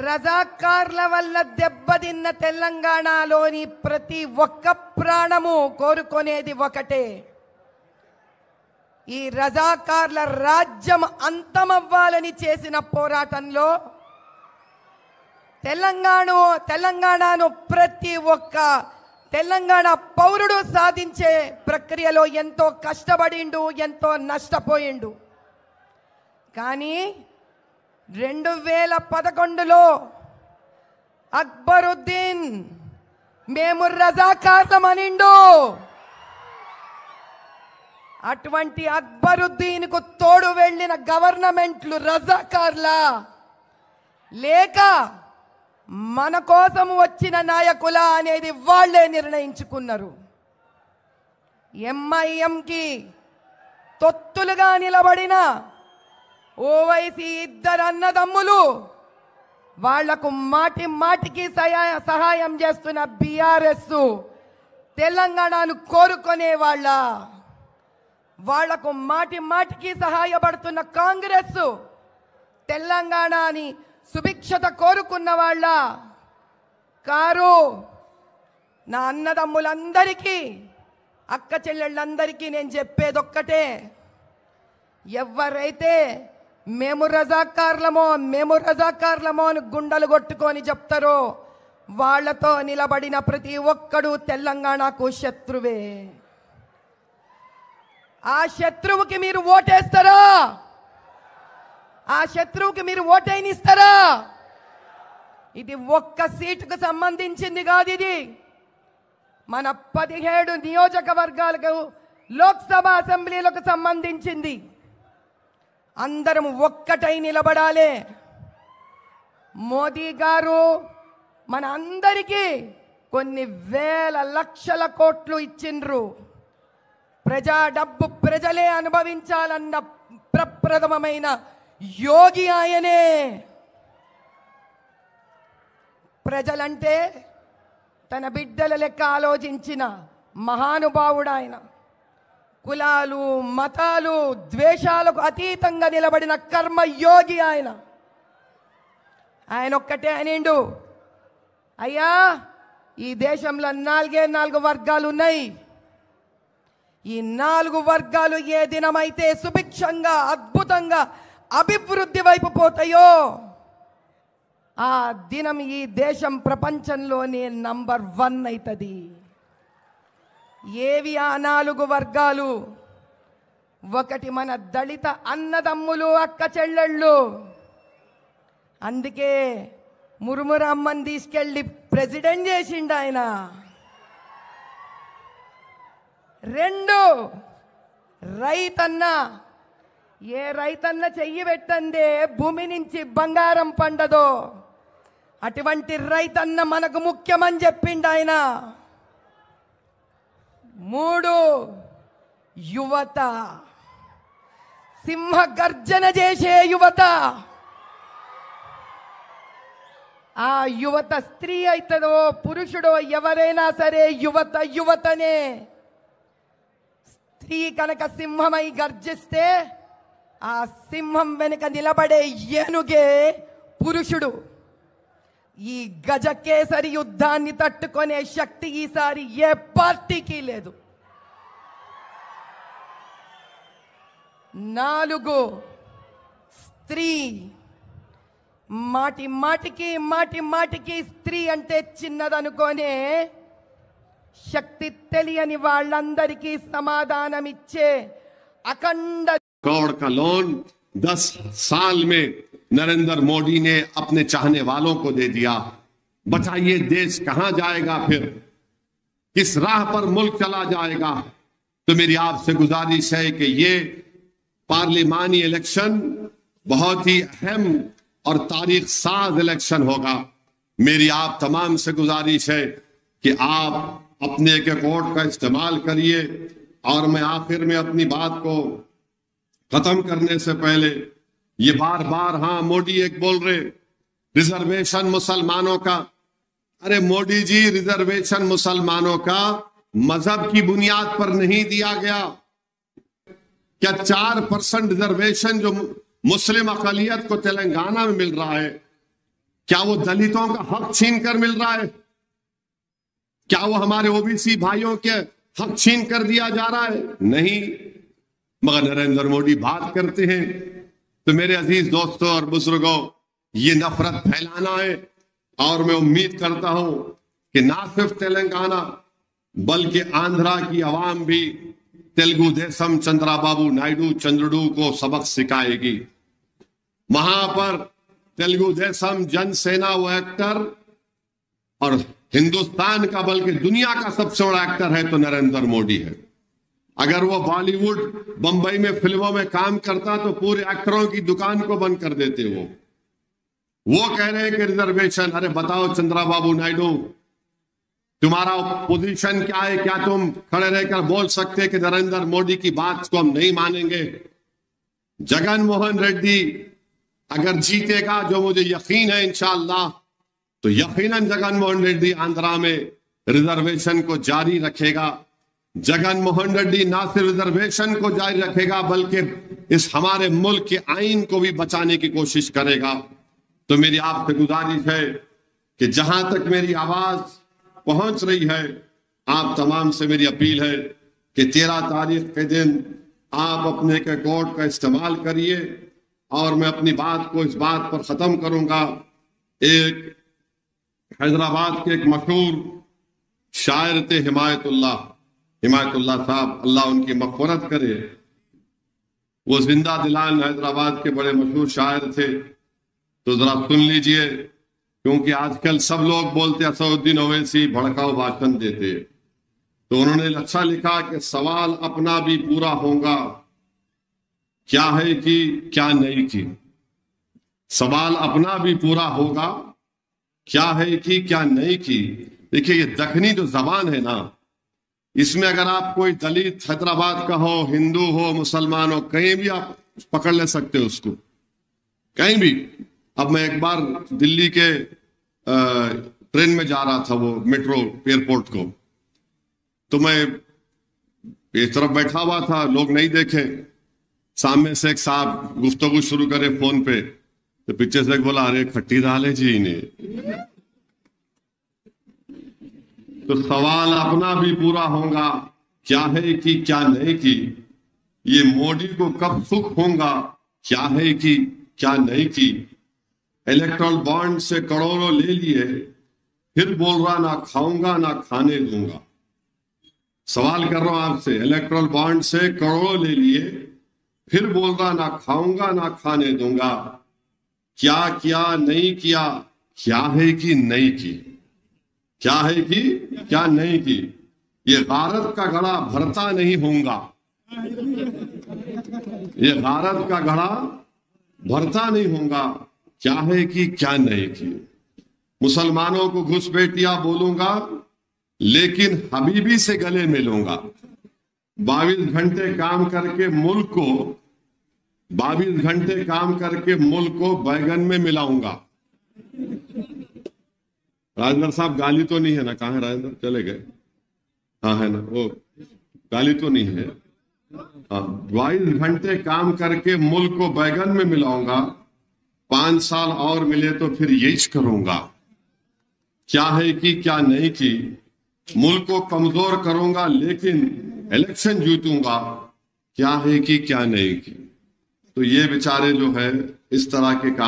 రజాకార్ల వల్ల దెబ్బతిన్న తెలంగాణలోని ప్రతి ఒక్క ప్రాణము కోరుకునేది ఒకటే, ఈ రజాకార్ల రాజ్యం అంతమవ్వాలని చేసిన పోరాటంలో తెలంగాణను ప్రతి ఒక్క తెలంగాణ పౌరుడు సాధించే ప్రక్రియలో ఎంతో కష్టపడిండు, ఎంతో నష్టపోయిండు. కానీ 2011లో అక్బరుద్దీన్ మేము రజాకార్లమనిండు. అటువంటి అక్బరుద్దీన్కు తోడు వెళ్ళిన గవర్నమెంట్లు రజాకార్లా లేక మన కోసం వచ్చిన నాయకుల అనేది వాళ్లే నిర్ణయించుకున్నారు. ఎంఐఎంకి తొత్తులుగా నిలబడిన ఓవైసీ ఇద్దరు అన్నదమ్ములు, వాళ్లకు మాటికి సహాయం చేస్తున్న బీఆర్ఎస్ తెలంగాణను కోరుకునే వాళ్లకు మాటికి సహాయపడుతున్న కాంగ్రెస్ తెలంగాణని సుభిక్షత కోరుకున్న వాళ్ళ కారు. నా అన్నదమ్ములందరికీ, అక్క చెల్లెళ్ళందరికీ నేను చెప్పేదొక్కటే, ఎవరైతే మేము రజాకార్లమో అని గుండెలు కొట్టుకొని చెప్తారో వాళ్లతో నిలబడిన ప్రతి ఒక్కడు తెలంగాణకు శత్రువే. ఆ శత్రువుకి మీరు ఓటేస్తారా? ఆ శత్రువుకి మీరు ఓటైనిస్తారా? ఇది ఒక్క సీటుకు సంబంధించింది కాదు, ఇది మన 17 నియోజకవర్గాలకు లోక్సభ అసెంబ్లీలకు సంబంధించింది. అందరం ఒక్కటై నిలబడాలి. మోదీ గారు మన అందరికీ కొన్ని వేల లక్షల కోట్లు ఇచ్చిండ్రు. ప్రజా డబ్బు ప్రజలే అనుభవించాలన్న ప్రప్రథమమైన యోగి ఆయనే. ప్రజలంటే తన బిడ్డల లెక్క ఆలోచించిన మహానుభావుడు ఆయన. కులాలు మతాలు ద్వేషాలకు అతీతంగా నిలబడిన కర్మయోగి ఆయన. ఆయన ఒక్కటే అనిండు, అయ్యా ఈ దేశంలో 4 వర్గాలు ఉన్నాయి. ఈ 4 వర్గాలు ఏ దినమైతే సుభిక్షంగా అద్భుతంగా అభివృద్ధి వైపు పోతాయో ఆ దినం ఈ దేశం ప్రపంచంలోనే నంబర్ 1 అవుతుంది. ఏవి ఆ 4 వర్గాలు? ఒకటి మన దళిత అన్నదమ్ములు, అక్క చెల్లెళ్ళు. అందుకే మురుమురమ్మని తీసుకెళ్ళి ప్రెసిడెంట్ చేసిండు ఆయన. 2 రైతన్న. ఏ రైతన్న చెయ్యి పెట్టందే భూమి నుంచి బంగారం పండదో అటువంటి రైతన్న మనకు ముఖ్యమని చెప్పిండు ఆయన. 3 యువత. సింహ గర్జన చేసే యువత. ఆ యువత స్త్రీ అవుతుందో పురుషుడో ఎవరైనా సరే యువతనే. స్త్రీ కనుక సింహమై గర్జిస్తే ఆ సింహం వెనుక నిలబడే ఏనుగే పురుషుడు. ఈ గజకేసరి యుద్ధాన్ని తట్టుకునే శక్తి ఈసారి ఏ పార్టీకి లేదు. 4 స్త్రీ. మాటికి స్త్రీ అంటే చిన్నదనుకోనే శక్తి తెలియని వాళ్ళందరికీ సమాధానమిచ్చే అఖండ करोड़ का लोन 10 साल में नरेंद्र मोदी ने अपने चाहने वालों को दे दिया। बताइए देश कहां जाएगा, फिर किस राह पर मुल्क चला जाएगा? तो मेरी आपसे गुजारिश है कि ये पार्लिमानी इलेक्शन बहुत ही अहम और तारीख साज इलेक्शन होगा। मेरी आप तमाम से गुजारिश है कि आप अपने एक वोट का इस्तेमाल करिए। और मैं आखिर में अपनी बात को खत्म करने से पहले ये बार बार, हाँ मोदी एक बोल रहे रिजर्वेशन मुसलमानों का। अरे मोदी जी, रिजर्वेशन मुसलमानों का मजहब की बुनियाद पर नहीं दिया गया। क्या 4% रिजर्वेशन जो मुस्लिम अकलियत को तेलंगाना में मिल रहा है, क्या वो दलितों का हक छीन कर मिल रहा है? क्या वो हमारे ओबीसी भाइयों के हक छीन कर दिया जा रहा है? नहीं। मगर नरेंद्र मोदी बात करते हैं। तो मेरे अजीज दोस्तों और बुजुर्गों, ये नफरत फैलाना है। और मैं उम्मीद करता हूं कि ना सिर्फ तेलंगाना बल्कि आंध्रा की आवाम भी तेलुगु देशम चंद्राबाबू नायडू चंद्रुडू को सबक सिखाएगी। वहां पर तेलुगु देशम जनसेना वो एक्टर और हिंदुस्तान का बल्कि दुनिया का सबसे बड़ा एक्टर है तो नरेंद्र मोदी है। अगर वो बॉलीवुड बंबई में फिल्मों में काम करता तो पूरे एक्टरों की दुकान को बंद कर देते। वो कह रहे हैं कि रिजर्वेशन, अरे बताओ चंद्राबाबू नायडू, तुम्हारा पोजीशन क्या है? क्या तुम खड़े रहकर बोल सकते कि नरेंद्र मोदी की बात को हम नहीं मानेंगे? जगन मोहन रेड्डी अगर जीतेगा, जो मुझे यकीन है इंशाअल्लाह, तो यकीनन जगन मोहन रेड्डी आंध्रा में रिजर्वेशन को जारी रखेगा। जगन मोहन रेड्डी ना सिर्फ रिजर्वेशन को जारी रखेगा बल्कि इस हमारे मुल्क के आइन को भी बचाने की कोशिश करेगा। तो मेरी आपसे गुजारिश है कि जहां तक मेरी आवाज पहुंच रही है, आप तमाम से मेरी अपील है कि 13 तारीख के दिन आप अपने के कोड का इस्तेमाल करिए। और मैं अपनी बात को इस बात पर खत्म करूंगा। एक हैदराबाद के एक मशहूर शायर थे हिमायतुल्लाह साहब, अल्लाह उनकी मग़फ़िरत करे। वो जिंदा दिलान हैदराबाद के बड़े मशहूर शायर थे। तो जरा सुन लीजिए, क्योंकि आजकल सब लोग बोलते असदुद्दीन ओवैसी भड़काऊ भाषण देते। तो उन्होंने अच्छा लिखा कि सवाल अपना भी पूरा होगा, क्या है कि क्या नहीं की। सवाल अपना भी पूरा होगा, क्या है कि क्या नहीं की। देखिए, ये दखनी जो जबान है ना, इसमें अगर आप कोई दलित हैदराबाद का हो, हिंदू हो, मुसलमान हो, कहीं भी आप पकड़ ले सकते हो उसको, कहीं भी। अब मैं एक बार दिल्ली के ट्रेन में जा रहा था, वो मेट्रो एयरपोर्ट को, तो मैं इस तरफ बैठा हुआ था, लोग नहीं देखे। सामने से एक साहब गुफ्तगू शुरू करे फोन पे, तो पीछे से एक बोला, अरे खट्टी दाल है जी इन्हें। तो सवाल अपना भी पूरा होगा, क्या है कि क्या नहीं की। ये मोदी को कब सुख होगा, क्या है कि क्या नहीं की। इलेक्ट्रल बॉन्ड से करोड़ों ले लिए, फिर बोल रहा ना खाऊंगा ना खाने दूंगा। सवाल कर रहा हूं आपसे, इलेक्ट्रल बॉन्ड से करोड़ों ले लिए, फिर बोल रहा ना खाऊंगा ना खाने दूंगा। क्या किया नहीं किया, क्या है कि नहीं की, क्या है कि क्या नहीं की। ये गारत का घड़ा भरता नहीं होगा, ये गारत का घड़ा भरता नहीं होगा। क्या है कि क्या नहीं की। मुसलमानों को घुसपैठिया बोलूंगा, लेकिन हबीबी से गले मिलूंगा। 22 घंटे काम करके मुल्क को 22 घंटे काम करके मुल्क को बैगन में मिलाऊंगा। राजेंद्र साहब गाली तो नहीं है ना? कहाँ है राजेंद्र? चले गए? हाँ है ना, वो गाली तो नहीं है। 22 घंटे काम करके मुल्क को बैगन में मिलाऊंगा। 5 साल और मिले तो फिर यही करूंगा। क्या है कि क्या नहीं की। मुल्क को कमजोर करूंगा लेकिन इलेक्शन जीतूंगा। क्या है कि क्या नहीं की। तो ये बेचारे जो है इस तरह के काम